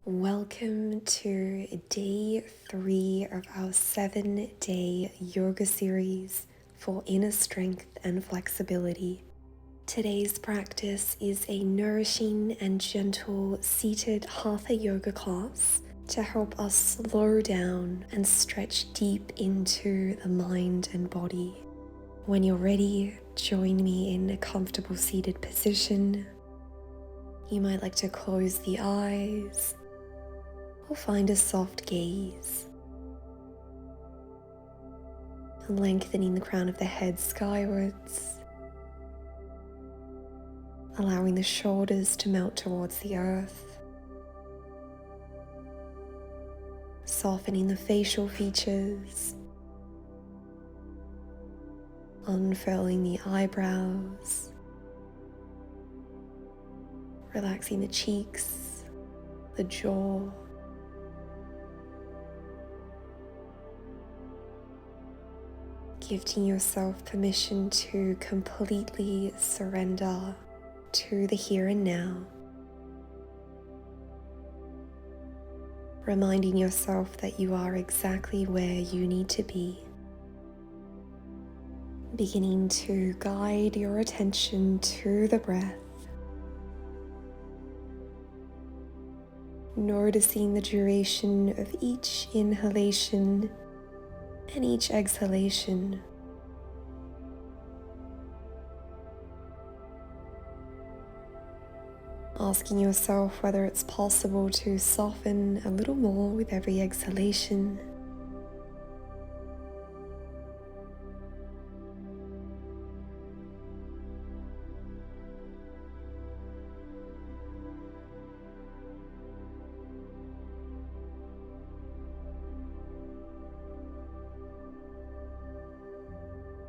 Welcome to day 3 of our 7-day yoga series for inner strength and flexibility. Today's practice is a nourishing and gentle seated Hatha yoga class to help us slow down and stretch deep into the mind and body. When you're ready, join me in a comfortable seated position. You might like to close the eyes or find a soft gaze, lengthening the crown of the head skywards, allowing the shoulders to melt towards the earth, softening the facial features, unfurling the eyebrows, relaxing the cheeks, the jaw, giving yourself permission to completely surrender to the here and now, reminding yourself that you are exactly where you need to be, beginning to guide your attention to the breath, noticing the duration of each inhalation and each exhalation. Asking yourself whether it's possible to soften a little more with every exhalation.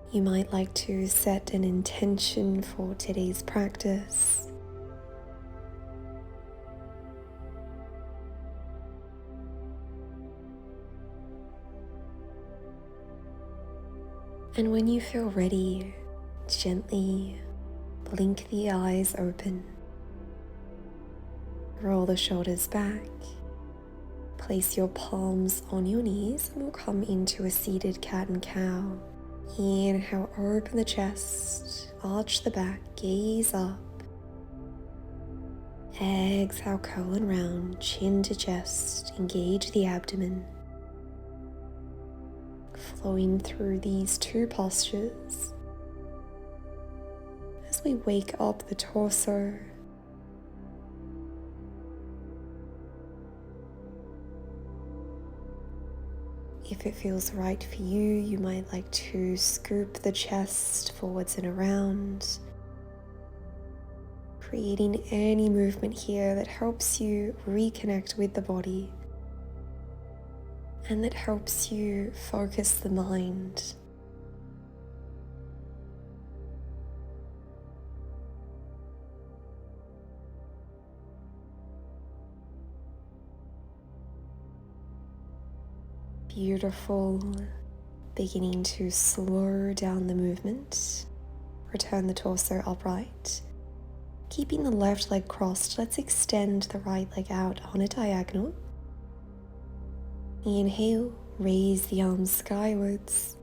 You might like to set an intention for today's practice. And when you feel ready, gently blink the eyes open. Roll the shoulders back. Place your palms on your knees and we'll come into a seated cat and cow. Inhale, open the chest, arch the back, gaze up. Exhale, curl and round, chin to chest, engage the abdomen. Flowing through these two postures as we wake up the torso. If it feels right for you, you might like to scoop the chest forwards and around, creating any movement here that helps you reconnect with the body and that helps you focus the mind. Beautiful. Beginning to slow down the movement. Return the torso upright. Keeping the left leg crossed, let's extend the right leg out on a diagonal. Inhale, raise the arms skywards.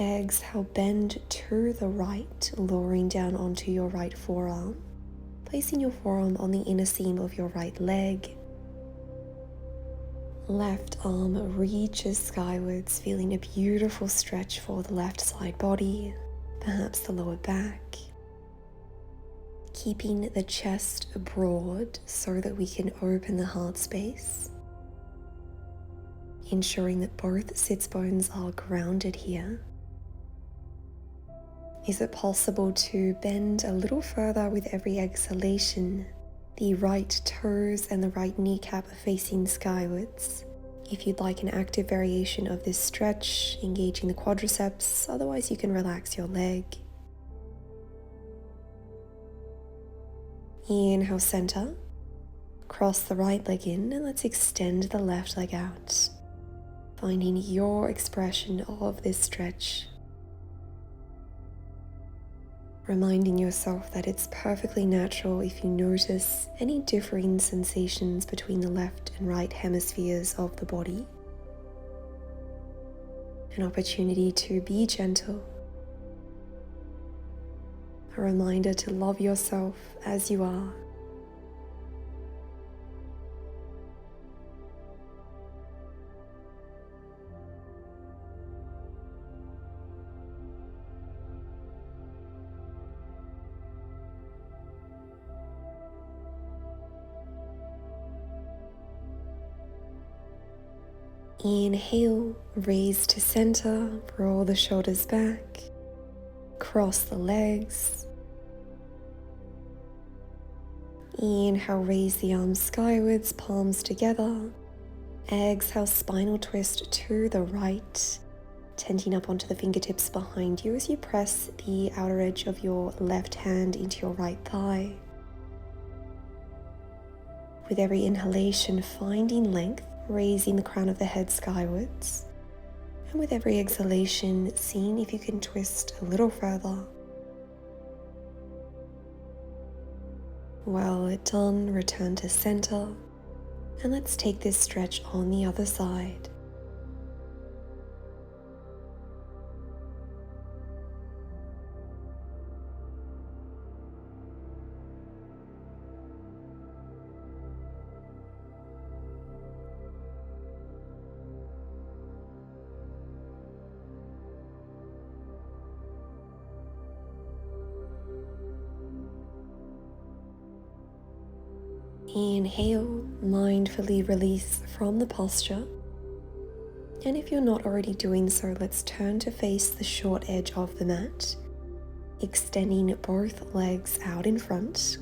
Exhale, bend to the right, lowering down onto your right forearm. Placing your forearm on the inner seam of your right leg. Left arm reaches skywards, feeling a beautiful stretch for the left side body, perhaps the lower back. Keeping the chest broad so that we can open the heart space. Ensuring that both sits bones are grounded here. Is it possible to bend a little further with every exhalation? The right toes and the right kneecap are facing skywards. If you'd like an active variation of this stretch, engaging the quadriceps, otherwise you can relax your leg. Inhale, center. Cross the right leg in and let's extend the left leg out. Finding your expression of this stretch. reminding yourself that it's perfectly natural if you notice any differing sensations between the left and right hemispheres of the body. An opportunity to be gentle. A reminder to love yourself as you are. Inhale, raise to center, roll the shoulders back, cross the legs. Inhale, raise the arms skywards, palms together. Exhale, spinal twist to the right, tenting up onto the fingertips behind you as you press the outer edge of your left hand into your right thigh. With every inhalation, finding length, raising the crown of the head skywards. And with every exhalation, seeing if you can twist a little further. Well done, return to center. And let's take this stretch on the other side. Inhale, mindfully release from the posture. And if you're not already doing so, let's turn to face the short edge of the mat, extending both legs out in front.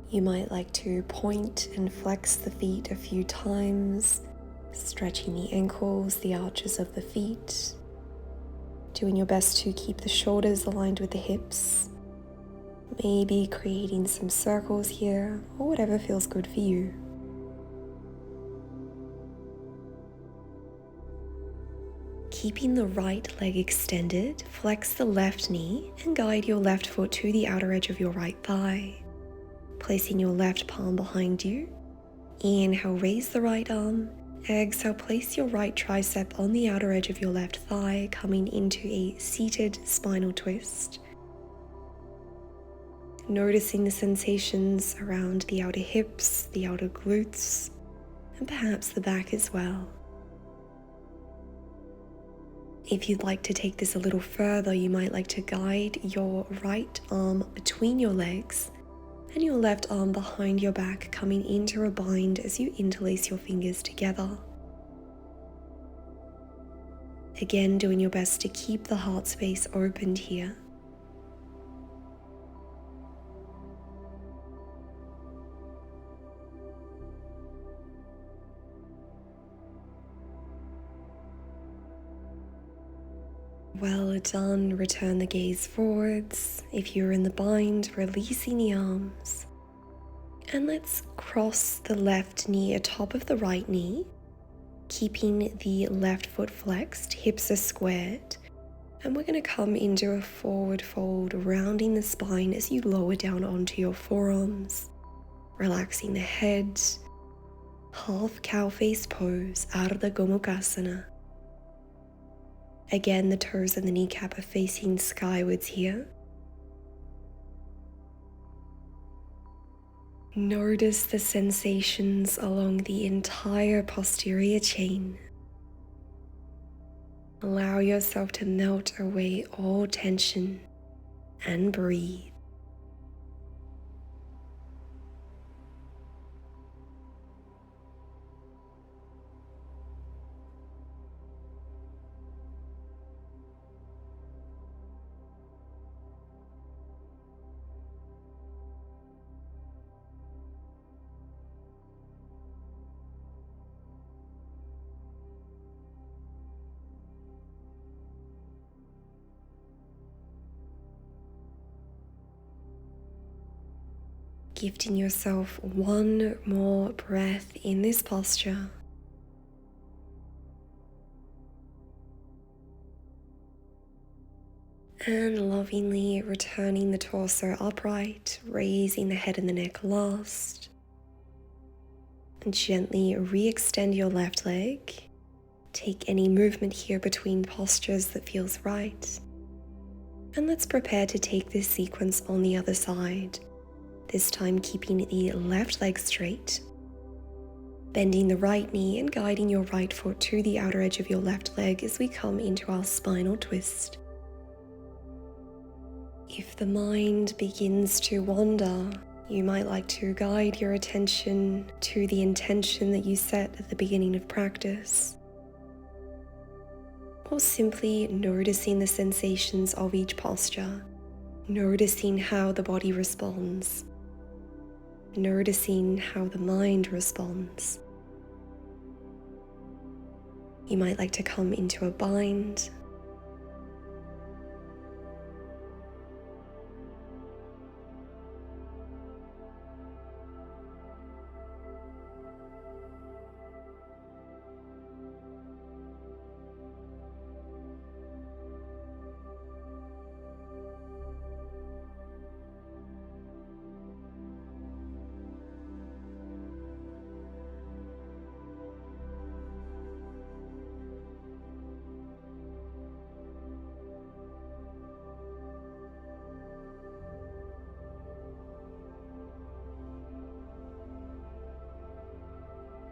You might like to point and flex the feet a few times, stretching the ankles, the arches of the feet, doing your best to keep the shoulders aligned with the hips. Maybe creating some circles here, or whatever feels good for you. Keeping the right leg extended, flex the left knee and guide your left foot to the outer edge of your right thigh. Placing your left palm behind you. Inhale, raise the right arm. Exhale, place your right tricep on the outer edge of your left thigh, coming into a seated spinal twist. Noticing the sensations around the outer hips, the outer glutes, and perhaps the back as well. If you'd like to take this a little further, you might like to guide your right arm between your legs and your left arm behind your back, coming into a bind as you interlace your fingers together. Again, doing your best to keep the heart space opened here. Well done. Return the gaze forwards. If you're in the bind, releasing the arms. And let's cross the left knee atop of the right knee, keeping the left foot flexed, hips are squared. And we're going to come into a forward fold, rounding the spine as you lower down onto your forearms, relaxing the head, half cow face pose, Ardha Gomukhasana. Again, the toes and the kneecap are facing skywards here. Notice the sensations along the entire posterior chain. Allow yourself to melt away all tension and breathe. Gifting yourself one more breath in this posture. And lovingly returning the torso upright, raising the head and the neck last. And gently re-extend your left leg. Take any movement here between postures that feels right. And let's prepare to take this sequence on the other side. This time keeping the left leg straight. Bending the right knee and guiding your right foot to the outer edge of your left leg as we come into our spinal twist. If the mind begins to wander, you might like to guide your attention to the intention that you set at the beginning of practice, or simply noticing the sensations of each posture, noticing how the body responds, noticing how the mind responds. You might like to come into a bind,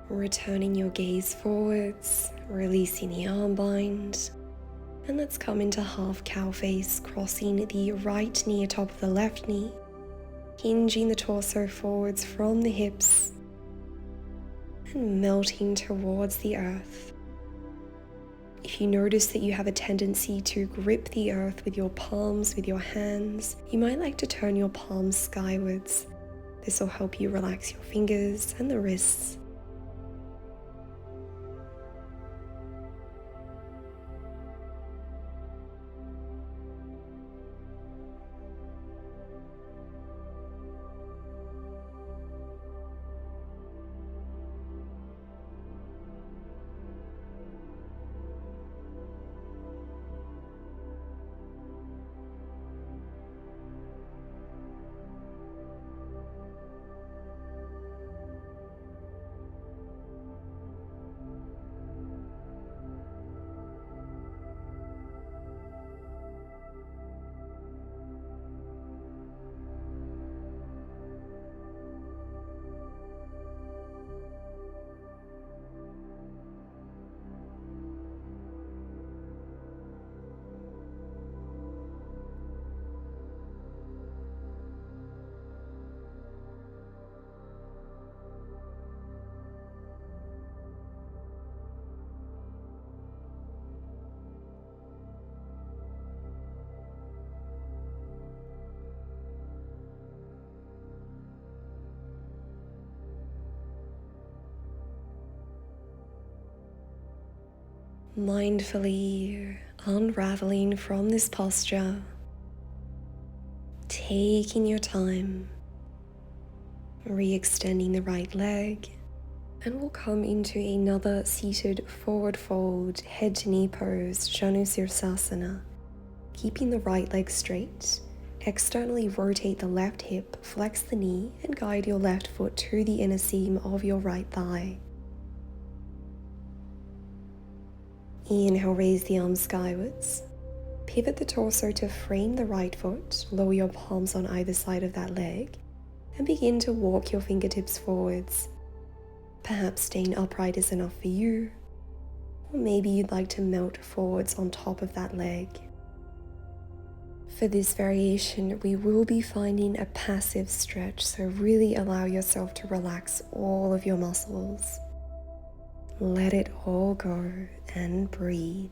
returning your gaze forwards, releasing the arm bind, and let's come into half cow face, crossing the right knee atop of the left knee, hinging the torso forwards from the hips, and melting towards the earth. If you notice that you have a tendency to grip the earth with your palms, with your hands, you might like to turn your palms skywards. This will help you relax your fingers and the wrists. Mindfully unraveling from this posture, taking your time, re-extending the right leg, and we'll come into another seated forward fold, head to knee pose, Janusirsasana. Keeping the right leg straight, externally rotate the left hip, flex the knee, and guide your left foot to the inner seam of your right thigh. Inhale, raise the arms skywards. Pivot the torso to frame the right foot, lower your palms on either side of that leg, and begin to walk your fingertips forwards. Perhaps staying upright is enough for you, or maybe you'd like to melt forwards on top of that leg. For this variation, we will be finding a passive stretch, so really allow yourself to relax all of your muscles. Let it all go and breathe.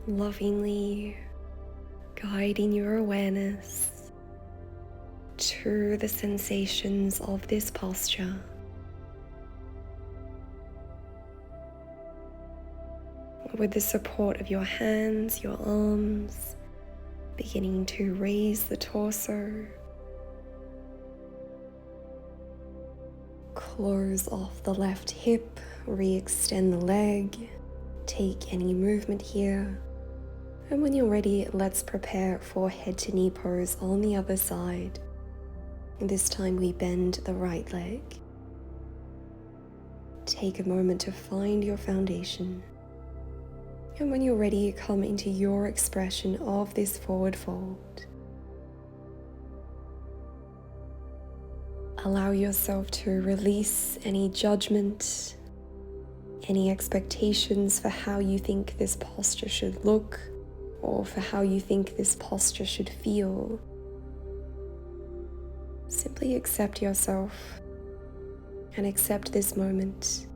lovingly guiding your awareness to the sensations of this posture. With the support of your hands, your arms, beginning to raise the torso, close off the left hip, re-extend the leg, take any movement here. And when you're ready, let's prepare for head to knee pose on the other side. This time we bend the right leg. Take a moment to find your foundation. And when you're ready, come into your expression of this forward fold. Allow yourself to release any judgment, any expectations for how you think this posture should look, or for how you think this posture should feel. Simply accept yourself and accept this moment.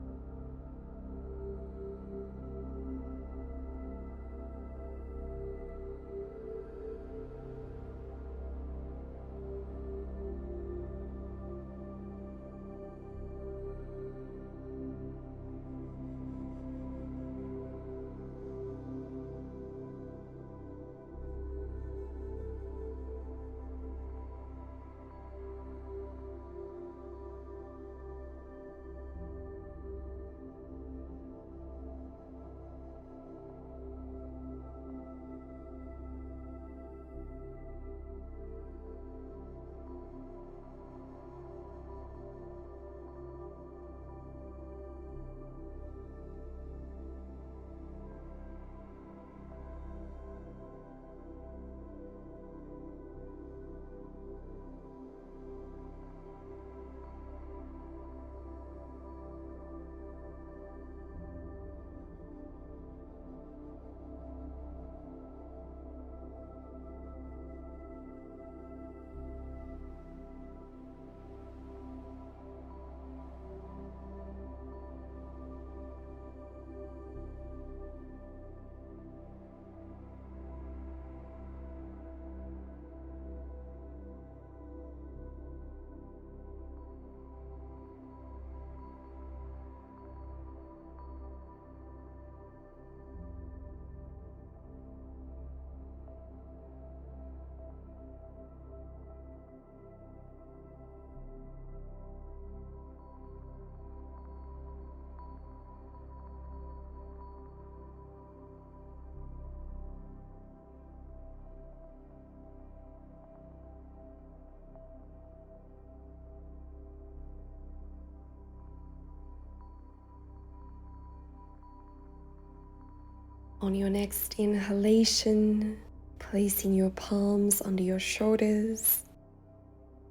On your next inhalation, placing your palms under your shoulders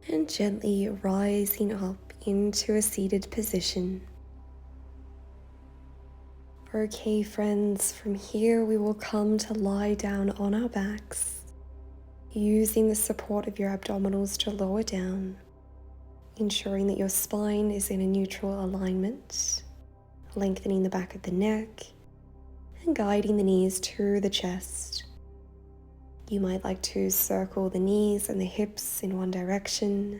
and gently rising up into a seated position. Okay, friends, from here we will come to lie down on our backs, using the support of your abdominals to lower down, ensuring that your spine is in a neutral alignment, lengthening the back of the neck, and guiding the knees to the chest. You might like to circle the knees and the hips in one direction.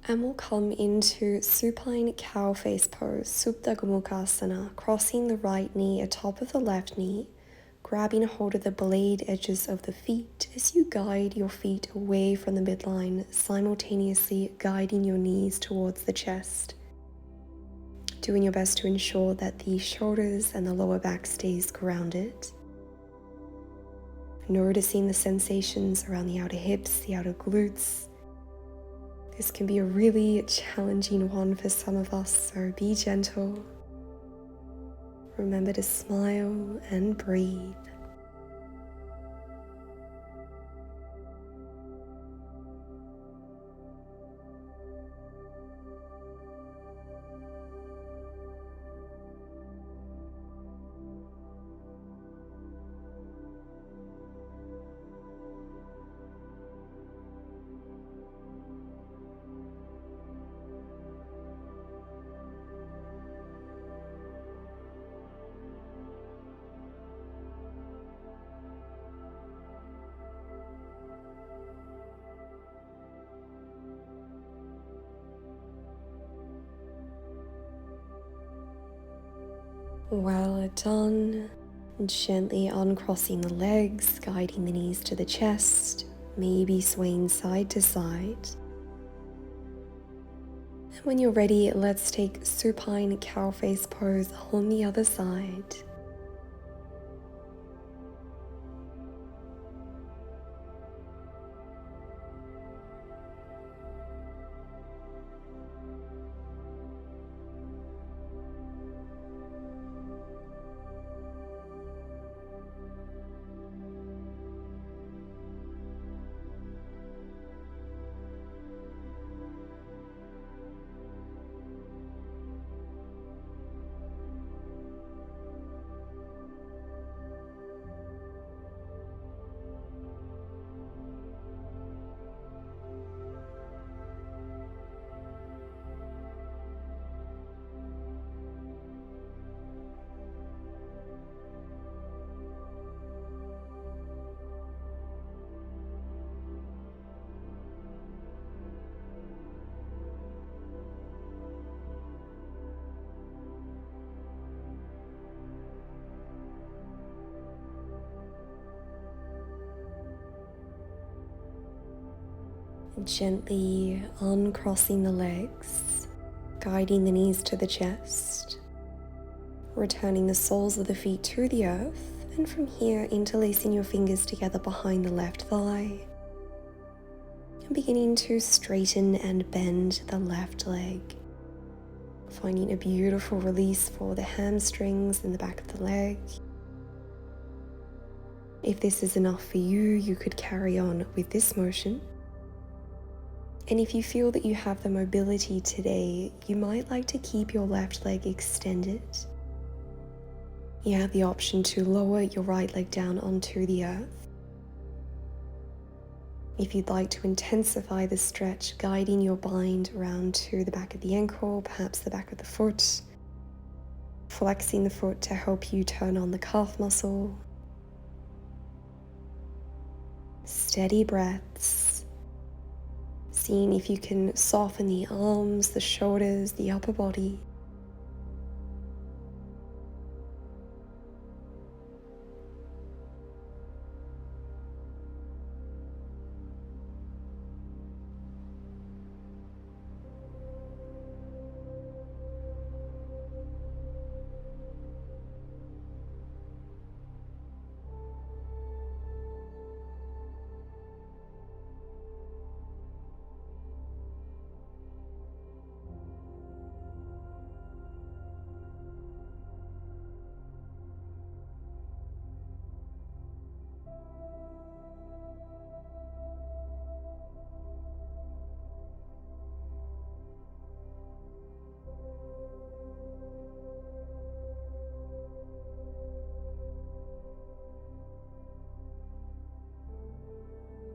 And we'll come into supine cow face pose, Supta Gomukhasana, crossing the right knee atop of the left knee, grabbing a hold of the blade edges of the feet as you guide your feet away from the midline, simultaneously guiding your knees towards the chest. Doing your best to ensure that the shoulders and the lower back stays grounded. Noticing the sensations around the outer hips, the outer glutes. This can be a really challenging one for some of us, so be gentle. Remember to smile and breathe. Well done. Gently uncrossing the legs, guiding the knees to the chest, maybe swaying side to side. And when you're ready, let's take supine cow face pose on the other side. Gently uncrossing the legs, guiding the knees to the chest, returning the soles of the feet to the earth, and from here interlacing your fingers together behind the left thigh, and beginning to straighten and bend the left leg, finding a beautiful release for the hamstrings in the back of the leg. If this is enough for you, you could carry on with this motion. And if you feel that you have the mobility today, you might like to keep your left leg extended. You have the option to lower your right leg down onto the earth. If you'd like to intensify the stretch, guiding your bind around to the back of the ankle, perhaps the back of the foot, flexing the foot to help you turn on the calf muscle. Steady breaths. Seeing if you can soften the arms, the shoulders, the upper body.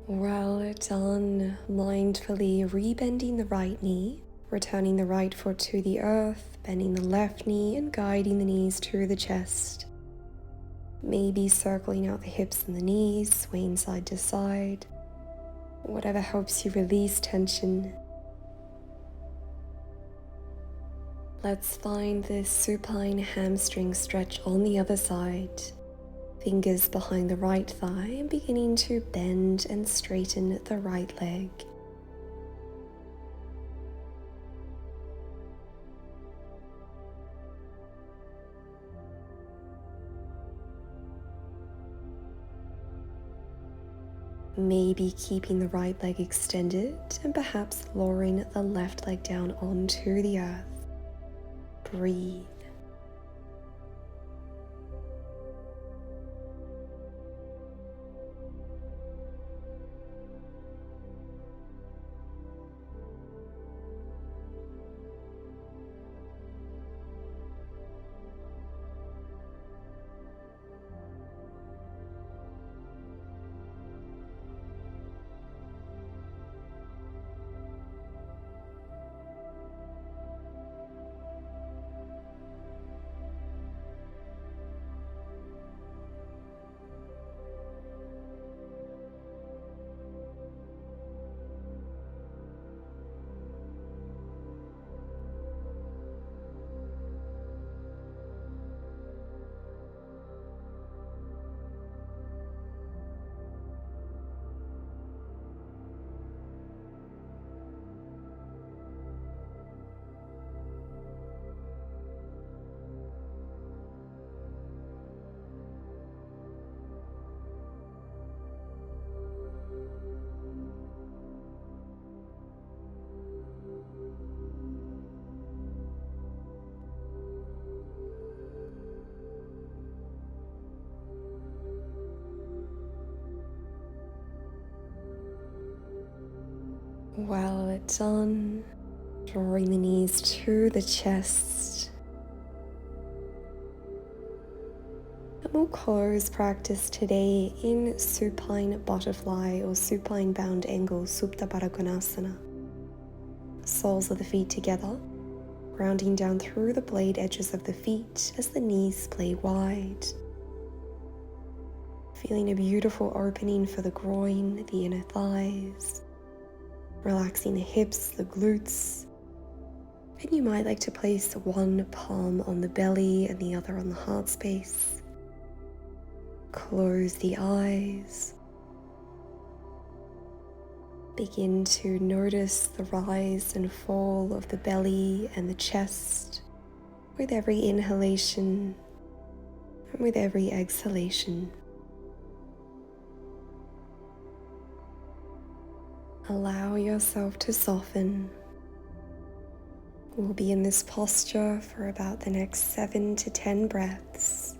Well done. Mindfully rebending the right knee, returning the right foot to the earth, bending the left knee and guiding the knees to the chest. Maybe circling out the hips and the knees, swaying side to side. Whatever helps you release tension. Let's find this supine hamstring stretch on the other side. Fingers behind the right thigh and beginning to bend and straighten the right leg. Maybe keeping the right leg extended and perhaps lowering the left leg down onto the earth. Breathe. Well done. Drawing the knees to the chest. And we'll close practice today in supine butterfly or supine bound angle, Supta Baddha Konasana. Soles of the feet together, rounding down through the blade edges of the feet as the knees splay wide. Feeling a beautiful opening for the groin, the inner thighs, relaxing the hips, the glutes. And you might like to place one palm on the belly and the other on the heart space. Close the eyes. Begin to notice the rise and fall of the belly and the chest with every inhalation and with every exhalation. Allow yourself to soften. We'll be in this posture for about the next 7 to 10 breaths.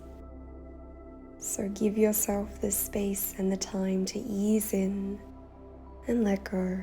So give yourself the space and the time to ease in and let go.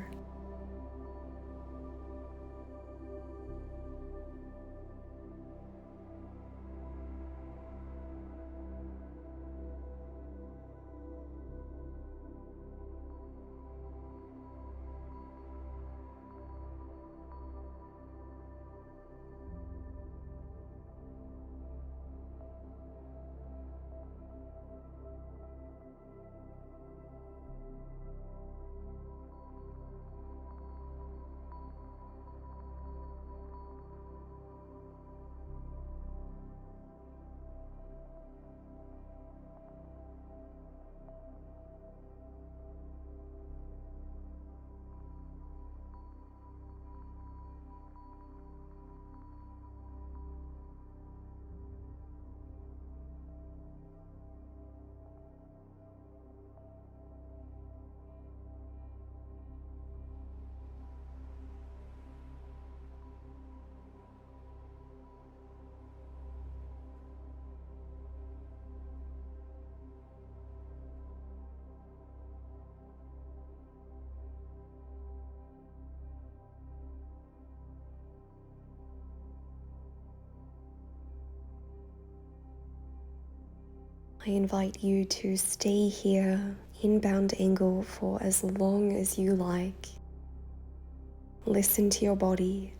I invite you to stay here in bound angle for as long as you like. Listen to your body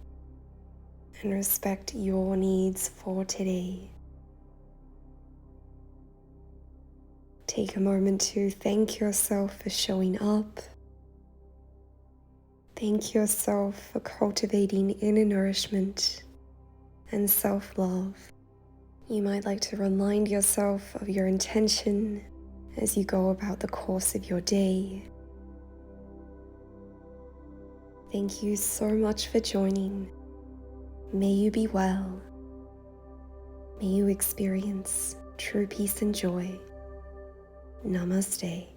and respect your needs for today. Take a moment to thank yourself for showing up. Thank yourself for cultivating inner nourishment and self-love. You might like to remind yourself of your intention as you go about the course of your day. Thank you so much for joining. May you be well. May you experience true peace and joy. Namaste.